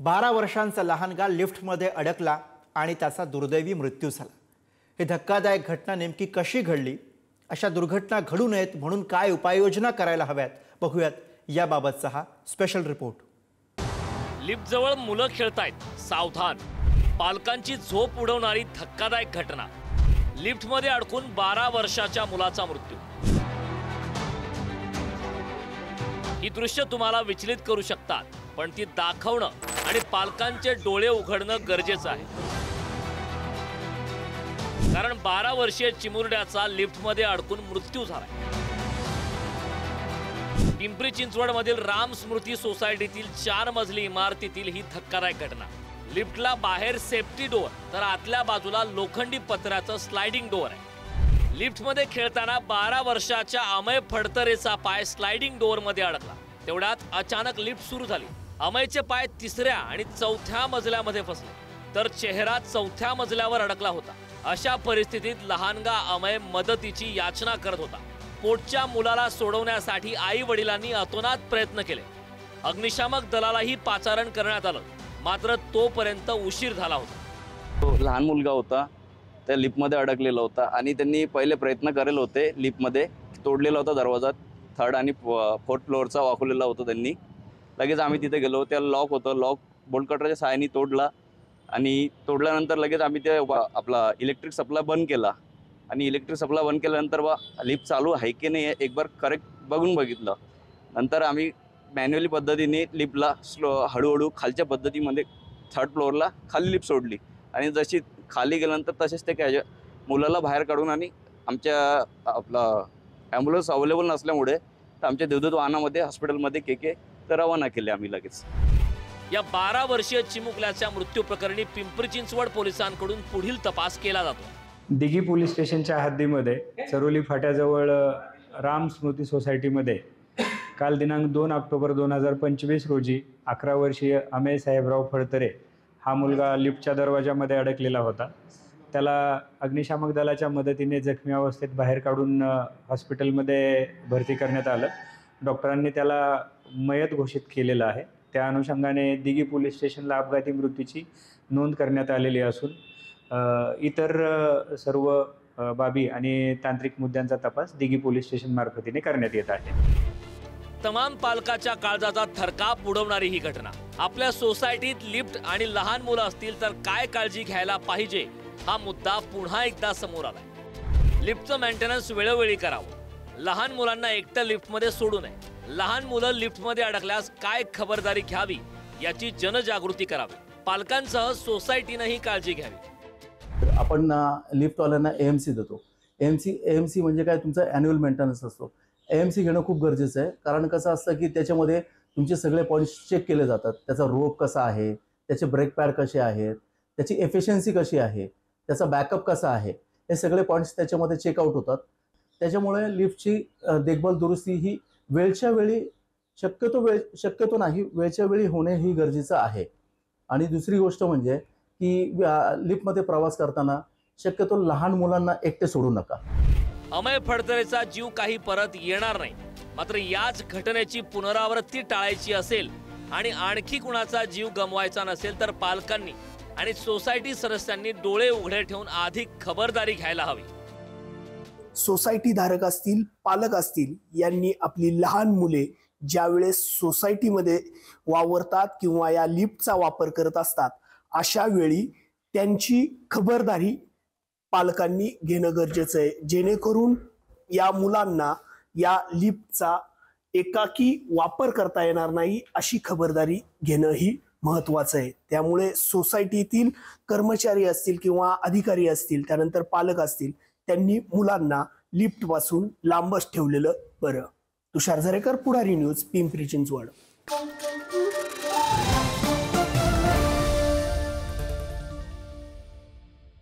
12 वर्षांचा लहानगा लिफ्टमध्ये अडकला आणि त्याचा दुर्दैवी मृत्यू झाला। ही धक्कादायक घटना नेमकी कशी घडली, अशा दुर्घटना घडू नयेत म्हणून काय उपाययोजना करायला हव्यात, बघूयात याबाबतचा हा स्पेशल रिपोर्ट। लिफ्ट जवळ मुलं खेळतायत, सावधान। पालकांची झोप उडवणारी धक्कादायक घटना। लिफ्टमध्ये अडकून 12 वर्षाच्या मुलाचा मृत्यू। ही दृश्य तुम्हाला विचलित करू शकतात, पण ती दाखवणं आणि पालकांचे डोळे उघडणं गरजेचं आहे। कारण 12 वर्षीय चिमुरड्याचा लिफ्टमध्ये अडकून मृत्यू झाला। पिंपरी चिंचवडमधील राम स्मृती सोसायटीतील 4 मजली इमारतीतील ही धक्कादायक घटना। लिफ्टला बाहेर सेफ्टी डोअर तर आतल्या बाजूला लोखंडी पत्र्याचं स्लायडिंग डोअर आहे। लिफ्टमध्ये खेळताना 12 वर्षाच्या अमय फडतरेचा पाय स्लायडिंग डोअरमध्ये अडकला। तेवढ्यात अचानक लिफ्ट सुरू झाली। अमयचे पाय 3ऱ्या आणि 4थ्या मजल्यामध्ये फसले, तर चेहरा 4थ्या मजल्यावर अडकला होता। अशा परिस्थितीत लहानगा अमय मदतीची याचना करत होता। पोटच्या मुलाला सोडवण्यासाठी आई वडिलांनी अतोनात प्रयत्न केले। अग्निशामक दलालाही पाचारण करण्यात आलं, मात्र तोपर्यंत उशीर झाला होता। तो लहान मुलगा होता, त्या लिफ्टमध्ये अडकलेला होता आणि त्यांनी पहिले प्रयत्न करेल होते। लिफ्टमध्ये तोडलेला होता दरवाजा, 3rd आणि 4th फ्लोअरचा वाकवलेला होता त्यांनी। लगेच आम्ही तिथे गेलो, त्याला लॉक होतं, लॉक बोल्ट कटरच्या सहाय्याने तोडला आणि तोडल्यानंतर लगेच आम्ही ते आपला इलेक्ट्रिक सप्लाय बंद केला आणि इलेक्ट्रिक सप्लाय बंद केल्यानंतर लिफ्ट चालू आहे की नाही एक बार करेक्ट बघून बघितलं। नंतर आम्ही मॅन्युअली पद्धतीने लिफ्टला हळूहळू खालच्या पद्धतीमध्ये 3rd फ्लोअरला खाली लिफ्ट सोडली आणि जशी खाली गेल्यानंतर तसेच ते मुलाला बाहेर काढून आणि आमच्या आपला ॲम्ब्युलन्स अवेलेबल नसल्यामुळे तर आमच्या देवदूत वाहनामध्ये हॉस्पिटलमध्ये के तर रवाना केले आम्ही लगेच। या 12 वर्षीय चिमुकल्याच्या मृत्यू प्रकरणी पिंपरी चिंचवड पोलिसांकडून पुढील तपास केला जातो। दिघी पोलीस स्टेशनच्या हद्दीमध्ये चरोली फाट्याजवळ राम स्मृती सोसायटीमध्ये काल दिनांक 2 ऑक्टोबर 2025 रोजी 11 वर्षीय अमेय साहेबराव फडतरे हा मुलगा लिफ्टच्या दरवाजामध्ये अडकलेला होता। त्याला अग्निशामक दलाच्या मदतीने जखमी अवस्थेत बाहेर काढून हॉस्पिटलमध्ये भरती करण्यात आलं। डॉक्टरांनी त्याला मयत घोषित केलेलं आहे। त्या अनुषंगाने दिघी पोलीस स्टेशनला अपघाती मृत्यूची नोंद करण्यात आलेली असून इतर सर्व बाबी आणि तांत्रिक मुद्द्यांचा तपास दिघी पोलीस स्टेशन मार्फतीने करण्यात येत आहे। तमाम पालकाच्या काळजाचा थरकाप उडवणारी ही घटना। आपल्या सोसायटीत लिफ्ट आणि लहान मुलं असतील तर काय काळजी घ्यायला पाहिजे, हा मुद्दा पुन्हा एकदा समोर आलाय। लिफ्टचं मेंटेनन्स वेळोवेळी करावं, लहान मुलांना एकटं लिफ्टमध्ये सोडू नये, लहान मुलं लिफ्टमध्ये अडकल्यास काय खबरदारी घ्यावी याची जनजागृती करावी, पालकांसह सोसायटीनेही काळजी घ्यावी। आपण लिफ्टवाल्यांना एएमसी देतो। एएमसी म्हणजे काय, तुमचा ॲन्युअल मेंटेनन्स असतो। एएमसी घेणं खूप गरजेचं आहे, कारण कसं असतं की त्याच्यामध्ये तुमचे सगळे पॉईंट्स चेक केले जातात। त्याचा रोप कसा आहे, त्याचे ब्रेक पॅड कसे आहेत, त्याची एफिशियन्सी कशी आहे, त्याचा बॅकअप कसा आहे, हे सगळे पॉईंट्स त्याच्यामध्ये चेकआउट होतात। त्याच्यामुळे लिफ्टची देखभाल दुरुस्ती ही वेळच्या वेळी शक्यतो नाही, वेळच्या वेळी होणे ही गरजेचं आहे। आणि दुसरी गोष्ट म्हणजे की लिफ्टमध्ये प्रवास करताना शक्यतो लहान मुलांना एकटे सोडू नका। अमय फडतरेचा जीव काही परत येणार नाही, मात्र याच घटनेची पुनरावृत्ती टाळायची असेल आणि आणखी कुणाचा जीव गमवायचा नसेल तर पालकांनी आणि सोसायटी सदस्यांनी डोळे उघडे ठेवून अधिक खबरदारी घ्यायला हवी। सोसायटी धारक असतील, पालक असतील, यांनी आपली लहान मुले ज्यावेळेस सोसायटीमध्ये वावरतात किंवा या लिफ्टचा वापर करत असतात, अशा वेळी त्यांची खबरदारी पालकांनी घेणं गरजेचं आहे, जेणेकरून या मुलांना या लिफ्टचा एकाकी वापर करता येणार नाही अशी खबरदारी घेणं ही महत्त्वाचं आहे। त्यामुळे सोसायटीतील कर्मचारी असतील किंवा अधिकारी असतील, त्यानंतर पालक असतील, त्यांनी मुलांना लिफ्ट पासून लांबच ठेवलेलं बरं। तुषार झरेकर, पुढारी न्यूज, पिंपरी चिंचवड।